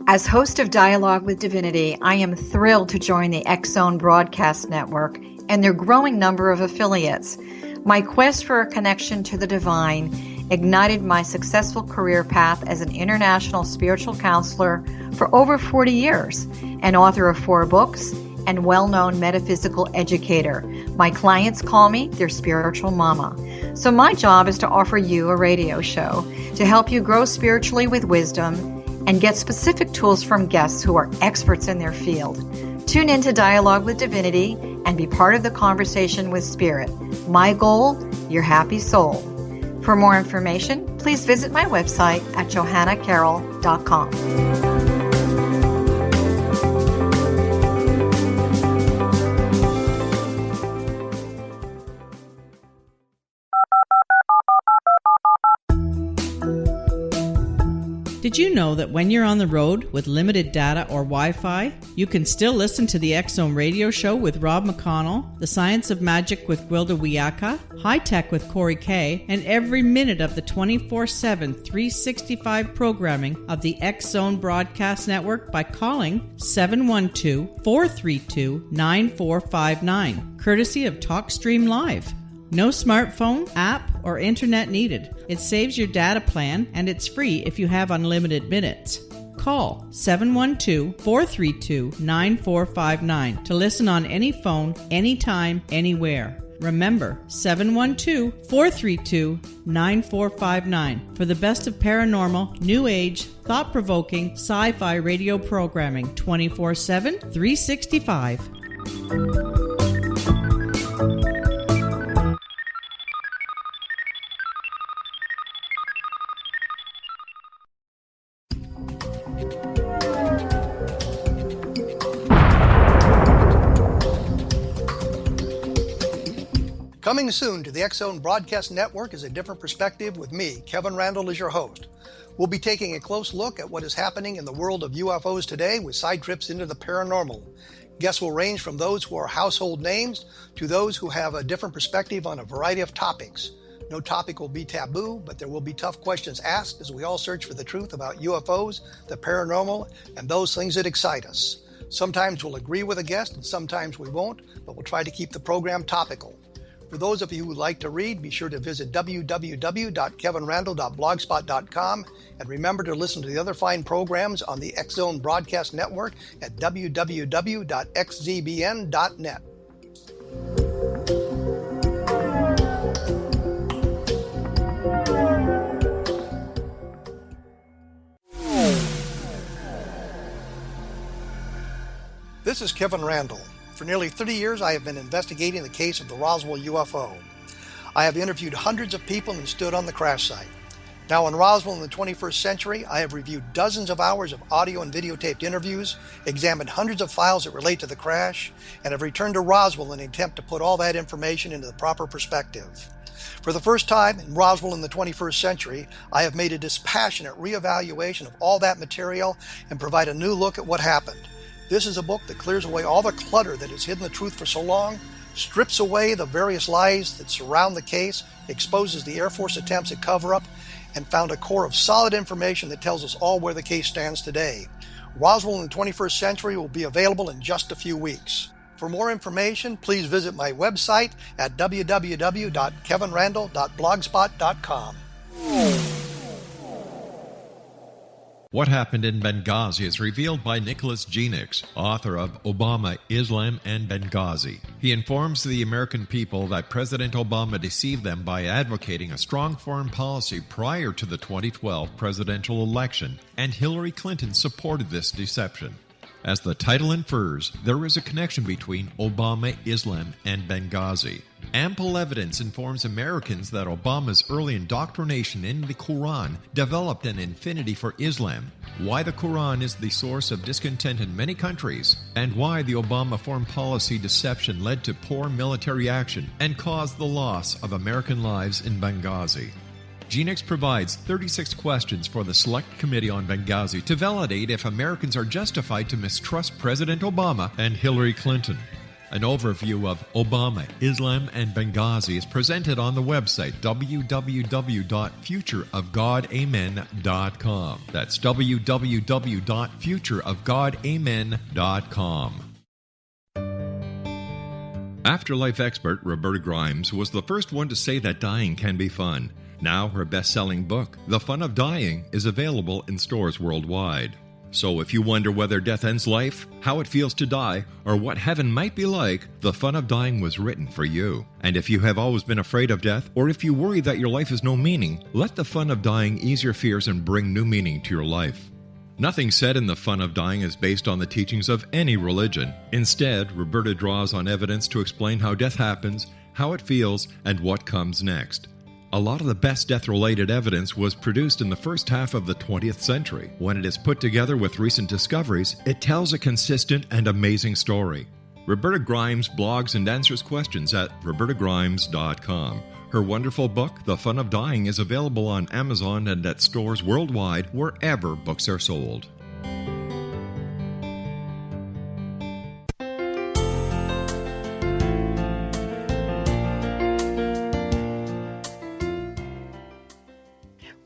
As host of Dialogue with Divinity, I am thrilled to join the X-Zone Broadcast Network and their growing number of affiliates. My quest for a connection to the divine ignited my successful career path as an international spiritual counselor for over 40 years, an author of 4 books, and well-known metaphysical educator. My clients call me their spiritual mama. So my job is to offer you a radio show to help you grow spiritually with wisdom and get specific tools from guests who are experts in their field. Tune in to Dialogue with Divinity and be part of the conversation with Spirit. My goal, your happy soul. For more information, please visit my website at johannacarroll.com. Did you know that when you're on the road with limited data or Wi-Fi, you can still listen to the X-Zone radio show with Rob McConnell, The Science of Magic with Gwilda Wiyaka, High Tech with Corey Kay, and every minute of the 24/7, 365 programming of the X-Zone Broadcast Network by calling 712-432-9459, courtesy of TalkStream Live. No smartphone, app, or internet needed. It saves your data plan, and it's free if you have unlimited minutes. Call 712-432-9459 to listen on any phone, anytime, anywhere. Remember, 712-432-9459 for the best of paranormal, new age, thought-provoking, sci-fi radio programming 24/7, 365. Coming soon to the X-Zone Broadcast Network is A Different Perspective with me, Kevin Randall, as your host. We'll be taking a close look at what is happening in the world of UFOs today with side trips into the paranormal. Guests will range from those who are household names to those who have a different perspective on a variety of topics. No topic will be taboo, but there will be tough questions asked as we all search for the truth about UFOs, the paranormal, and those things that excite us. Sometimes we'll agree with a guest and sometimes we won't, but we'll try to keep the program topical. For those of you who would like to read, be sure to visit www.kevinrandle.blogspot.com and remember to listen to the other fine programs on the X Zone Broadcast Network at www.xzbn.net. This is Kevin Randle. For nearly 30 years, I have been investigating the case of the Roswell UFO. I have interviewed hundreds of people and stood on the crash site. Now in Roswell in the 21st century, I have reviewed dozens of hours of audio and videotaped interviews, examined hundreds of files that relate to the crash, and have returned to Roswell in an attempt to put all that information into the proper perspective. For the first time in Roswell in the 21st century, I have made a dispassionate reevaluation of all that material and provide a new look at what happened. This is a book that clears away all the clutter that has hidden the truth for so long, strips away the various lies that surround the case, exposes the Air Force attempts at cover-up, and found a core of solid information that tells us all where the case stands today. Roswell in the 21st century will be available in just a few weeks. For more information, please visit my website at www.kevinrandle.blogspot.com. What Happened in Benghazi is revealed by Nicholas Genix, author of Obama, Islam, and Benghazi. He informs the American people that President Obama deceived them by advocating a strong foreign policy prior to the 2012 presidential election, and Hillary Clinton supported this deception. As the title infers, there is a connection between Obama, Islam, and Benghazi. Ample evidence informs Americans that Obama's early indoctrination in the Quran developed an affinity for Islam, why the Quran is the source of discontent in many countries, and why the Obama foreign policy deception led to poor military action and caused the loss of American lives in Benghazi. Genix provides 36 questions for the Select Committee on Benghazi to validate if Americans are justified to mistrust President Obama and Hillary Clinton. An overview of Obama, Islam, and Benghazi is presented on the website www.futureofgodamen.com. That's www.futureofgodamen.com. Afterlife expert Roberta Grimes was the first one to say that dying can be fun. Now her best-selling book, The Fun of Dying, is available in stores worldwide. So if you wonder whether death ends life, how it feels to die, or what heaven might be like, The Fun of Dying was written for you. And if you have always been afraid of death, or if you worry that your life has no meaning, let The Fun of Dying ease your fears and bring new meaning to your life. Nothing said in The Fun of Dying is based on the teachings of any religion. Instead, Roberta draws on evidence to explain how death happens, how it feels, and what comes next. A lot of the best death-related evidence was produced in the first half of the 20th century. When it is put together with recent discoveries, it tells a consistent and amazing story. Roberta Grimes blogs and answers questions at robertagrimes.com. Her wonderful book, The Fun of Dying, is available on Amazon and at stores worldwide wherever books are sold.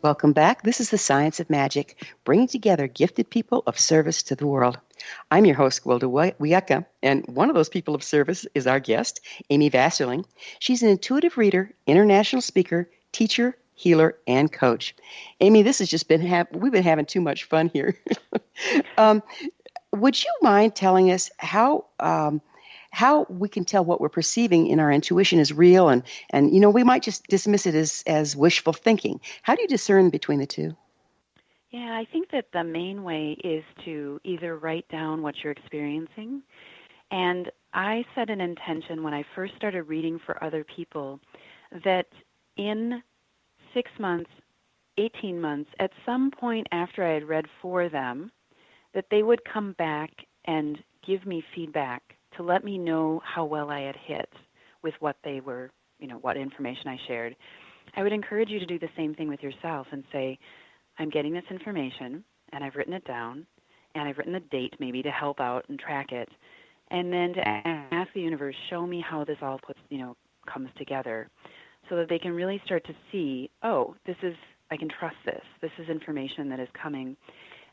Welcome back. This is The Science of Magic, bringing together gifted people of service to the world. I'm your host, Gwilda Wiyaka, and one of those people of service is our guest, Amy Vasterling. She's an intuitive reader, international speaker, teacher, healer, and coach. Amy, this has just been, we've been having too much fun here. Would you mind telling us how we can tell what we're perceiving in our intuition is real, and you know, we might just dismiss it as wishful thinking. How do you discern between the two? Yeah, I think that the main way is to either write down what you're experiencing, and I set an intention when I first started reading for other people that in 6 months, 18 months, at some point after I had read for them, that they would come back and give me feedback to let me know how well I had hit with what they were, what information I shared. I would encourage you to do the same thing with yourself and say, I'm getting this information, and I've written it down, and I've written the date maybe to help out and track it, and then to ask the universe, show me how this all comes together. so that they can really start to see, oh, I can trust this. This is information that is coming.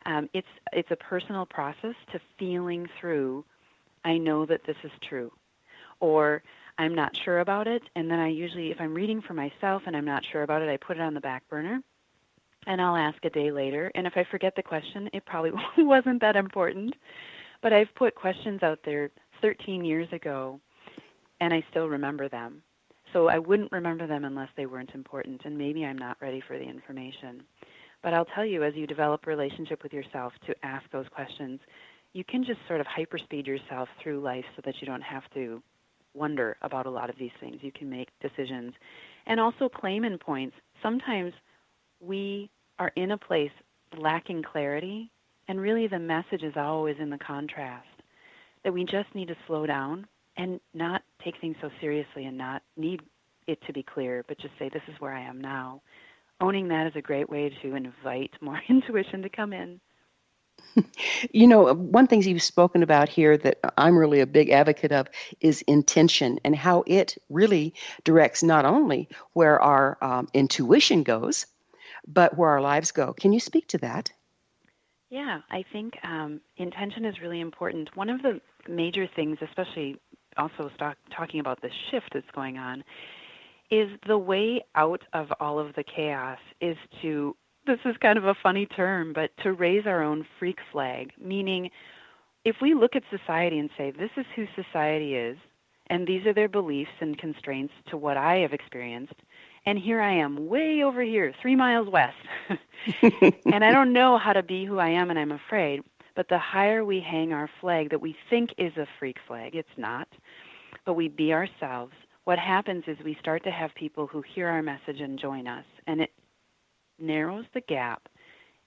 It's a personal process to feeling through, I know that this is true, or I'm not sure about it, and then I usually, if I'm reading for myself and I'm not sure about it, I put it on the back burner, and I'll ask a day later, and if I forget the question, it probably wasn't that important, but I've put questions out there 13 years ago, and I still remember them. So I wouldn't remember them unless they weren't important, and maybe I'm not ready for the information. But I'll tell you, as you develop a relationship with yourself to ask those questions, you can just sort of hyperspeed yourself through life so that you don't have to wonder about a lot of these things. You can make decisions. And also claim-in points. Sometimes we are in a place lacking clarity, and really the message is always in the contrast, that we just need to slow down and not take things so seriously and not need it to be clear, but just say, this is where I am now. Owning that is a great way to invite more intuition to come in. You know, one thing you've spoken about here that I'm really a big advocate of is intention, and how it really directs not only where our intuition goes, but where our lives go. Can you speak to that? Yeah, I think intention is really important. One of the major things, especially also talking about the shift that's going on, is the way out of all of the chaos is to, this is kind of a funny term, but to raise our own freak flag, meaning if we look at society and say, this is who society is, and these are their beliefs and constraints to what I have experienced, and here I am way over here, 3 miles west, and I don't know how to be who I am, and I'm afraid. But the higher we hang our flag that we think is a freak flag, it's not, but we be ourselves, what happens is we start to have people who hear our message and join us, and it narrows the gap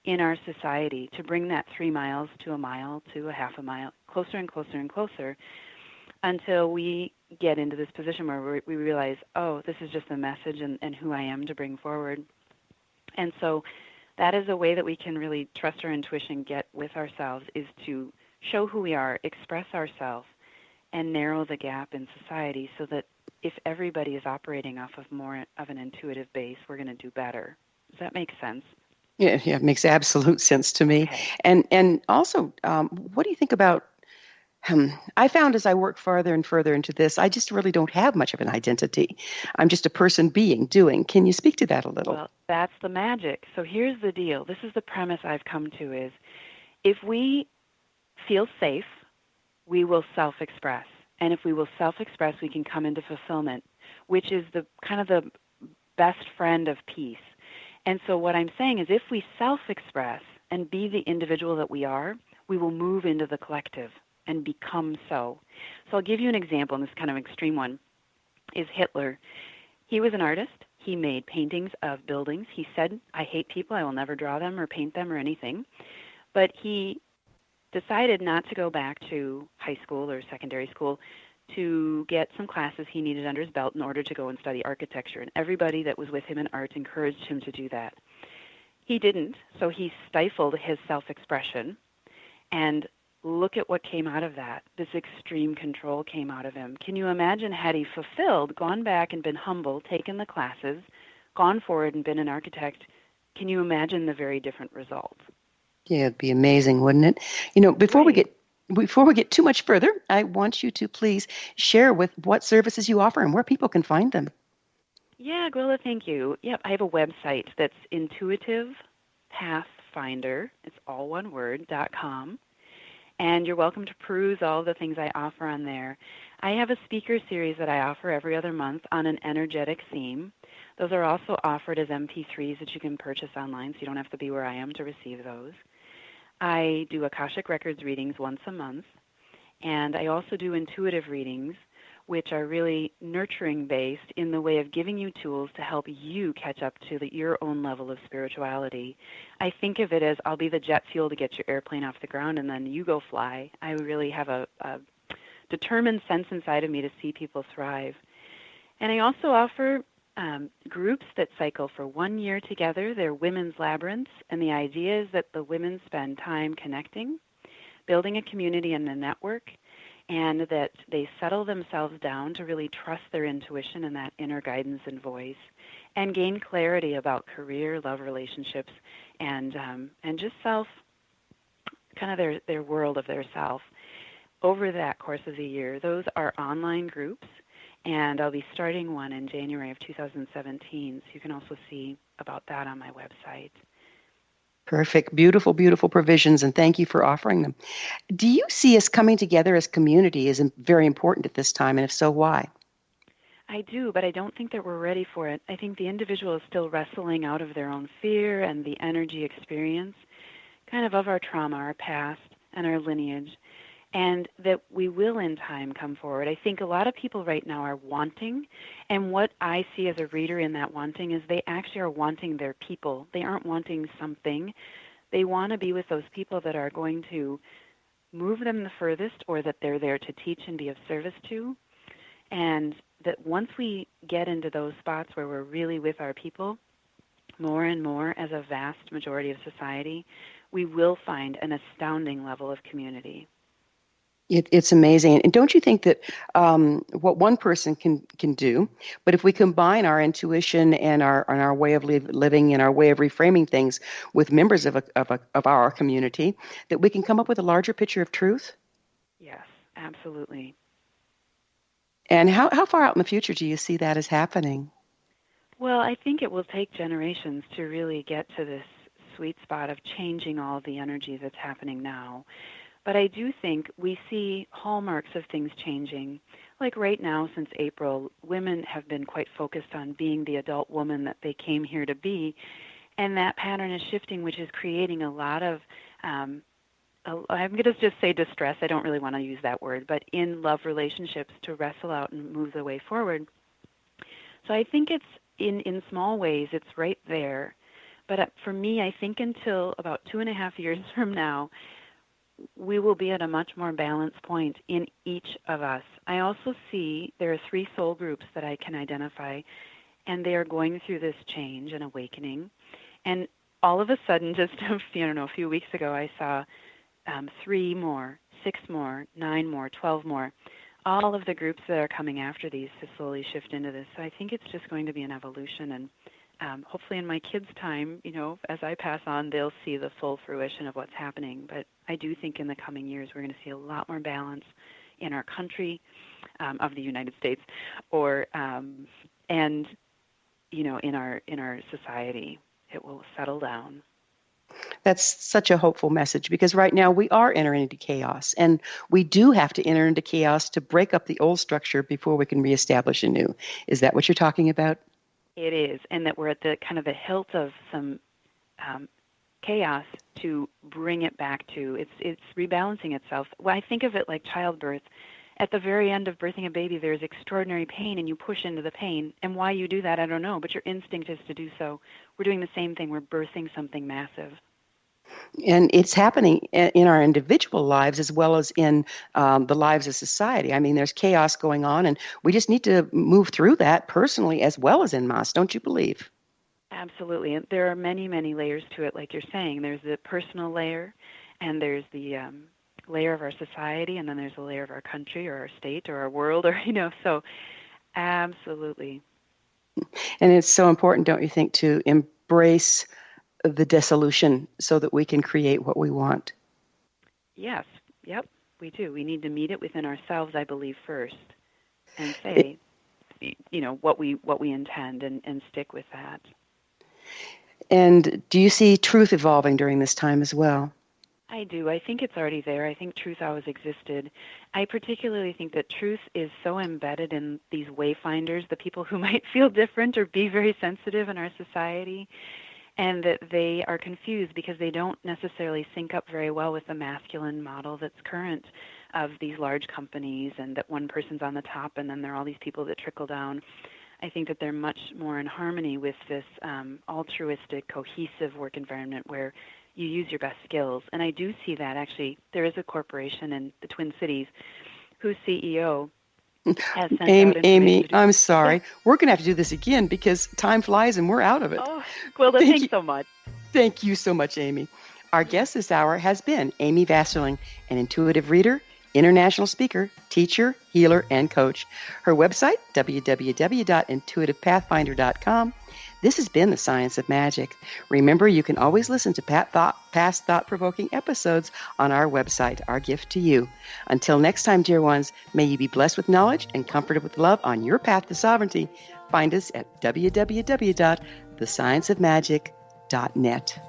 in our society to bring that 3 miles to a mile to a half a mile, closer and closer and closer, until we get into this position where we realize, oh, this is just a message and who I am to bring forward. And so that is a way that we can really trust our intuition, get with ourselves, is to show who we are, express ourselves, and narrow the gap in society so that if everybody is operating off of more of an intuitive base, we're going to do better. Does that make sense? Yeah, it makes absolute sense to me. Okay. And also, what do you think about, I found as I work farther and further into this, I just really don't have much of an identity. I'm just a person being, doing. Can you speak to that a little? Well, that's the magic. So here's the deal. This is the premise I've come to is, if we feel safe, we will self-express. And if we will self-express, we can come into fulfillment, which is the kind of the best friend of peace. And so what I'm saying is, if we self-express and be the individual that we are, we will move into the collective and become so. So I'll give you an example, and this kind of extreme one is Hitler. He was an artist. He made paintings of buildings. He said, I hate people. I will never draw them or paint them or anything. But he decided not to go back to high school or secondary school to get some classes he needed under his belt in order to go and study architecture. And everybody that was with him in art encouraged him to do that. He didn't, so he stifled his self-expression. And look at what came out of that. This extreme control came out of him. Can you imagine, had he fulfilled, gone back and been humble, taken the classes, gone forward and been an architect, can you imagine the very different results? Yeah, it'd be amazing, wouldn't it? You know, before we get too much further, I want you to please share with what services you offer and where people can find them. Yeah, Gwilda, thank you. Yep, I have a website that's Intuitive Pathfinder, it's all one word, .com. And you're welcome to peruse all the things I offer on there. I have a speaker series that I offer every other month on an energetic theme. Those are also offered as MP3s that you can purchase online, so you don't have to be where I am to receive those. I do Akashic Records readings once a month, and I also do intuitive readings, which are really nurturing-based in the way of giving you tools to help you catch up to your own level of spirituality. I think of it as, I'll be the jet fuel to get your airplane off the ground, and then you go fly. I really have a determined sense inside of me to see people thrive. And I also offer groups that cycle for 1 year together. They're women's labyrinths, and the idea is that the women spend time connecting, building a community and a network, and that they settle themselves down to really trust their intuition and that inner guidance and voice, and gain clarity about career, love, relationships, and just self, kind of their world of their self. Over that course of the year, those are online groups, and I'll be starting one in January of 2017, so you can also see about that on my website. Perfect. Beautiful, beautiful provisions, and thank you for offering them. Do you see us coming together as community as very important at this time, and if so, why? I do, but I don't think that we're ready for it. I think the individual is still wrestling out of their own fear and the energy experience, kind of our trauma, our past, and our lineage, and that we will in time come forward. I think a lot of people right now are wanting, and what I see as a reader in that wanting is they actually are wanting their people. They aren't wanting something. They want to be with those people that are going to move them the furthest, or that they're there to teach and be of service to. And that once we get into those spots where we're really with our people, more and more as a vast majority of society, we will find an astounding level of community. It's amazing. And don't you think that what one person can do, but if we combine our intuition and our way of living and our way of reframing things with members of our community, that we can come up with a larger picture of truth? Yes, absolutely. And how far out in the future do you see that as happening? Well, I think it will take generations to really get to this sweet spot of changing all the energy that's happening now. But I do think we see hallmarks of things changing. Like right now, since April, women have been quite focused on being the adult woman that they came here to be. And that pattern is shifting, which is creating a lot of, I'm going to just say distress. I don't really want to use that word, but in love relationships to wrestle out and move the way forward. So I think it's in small ways, it's right there. But for me, I think until about 2.5 years from now, we will be at a much more balanced point in each of us. I also see there are 3 soul groups that I can identify, and they are going through this change and awakening. And all of a sudden, just a few weeks ago, I saw 3 more, 6 more, 9 more, 12 more. All of the groups that are coming after these to slowly shift into this. So I think it's just going to be an evolution, and hopefully in my kids' time, as I pass on, they'll see the full fruition of what's happening. But I do think in the coming years we're going to see a lot more balance in our country, of the United States, and in our society. It will settle down. That's such a hopeful message, because right now we are entering into chaos, and we do have to enter into chaos to break up the old structure before we can reestablish a new. Is that what you're talking about? It is, and that we're at the kind of the hilt of some chaos to bring it back to. It's rebalancing itself. Well, I think of it like childbirth. At the very end of birthing a baby, there's extraordinary pain, and you push into the pain. And why you do that, I don't know, but your instinct is to do so. We're doing the same thing. We're birthing something massive. And it's happening in our individual lives as well as in the lives of society. I mean, there's chaos going on, and we just need to move through that personally as well as en masse, don't you believe? Absolutely. And there are many, many layers to it, like you're saying. There's the personal layer, and there's the layer of our society, and then there's a layer of our country or our state or our world, so absolutely. And it's so important, don't you think, to embrace the dissolution so that we can create what we want? Yes. Yep, we do. We need to meet it within ourselves, I believe, first, and say, what we intend, and stick with that. And do you see truth evolving during this time as well? I do. I think it's already there. I think truth always existed. I particularly think that truth is so embedded in these wayfinders, the people who might feel different or be very sensitive in our society, and that they are confused because they don't necessarily sync up very well with the masculine model that's current of these large companies, and that one person's on the top and then there are all these people that trickle down. I think that they're much more in harmony with this altruistic, cohesive work environment where you use your best skills. And I do see that, actually. There is a corporation in the Twin Cities whose CEO has sent out Amy, I'm sorry. We're going to have to do this again because time flies and we're out of it. Oh, Gwilda, thanks so much. Thank you so much, Amy. Our guest this hour has been Amy Vasterling, an intuitive reader, international speaker, teacher, healer, and coach. Her website, www.intuitivepathfinder.com. This has been The Science of Magic. Remember, you can always listen to past thought-provoking episodes on our website, our gift to you. Until next time, dear ones, may you be blessed with knowledge and comforted with love on your path to sovereignty. Find us at www.thescienceofmagic.net.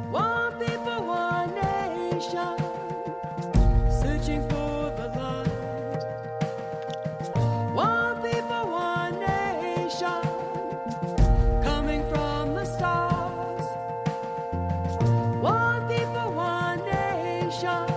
One people, one nation, searching for the light. One people, one nation, coming from the stars. One people, one nation.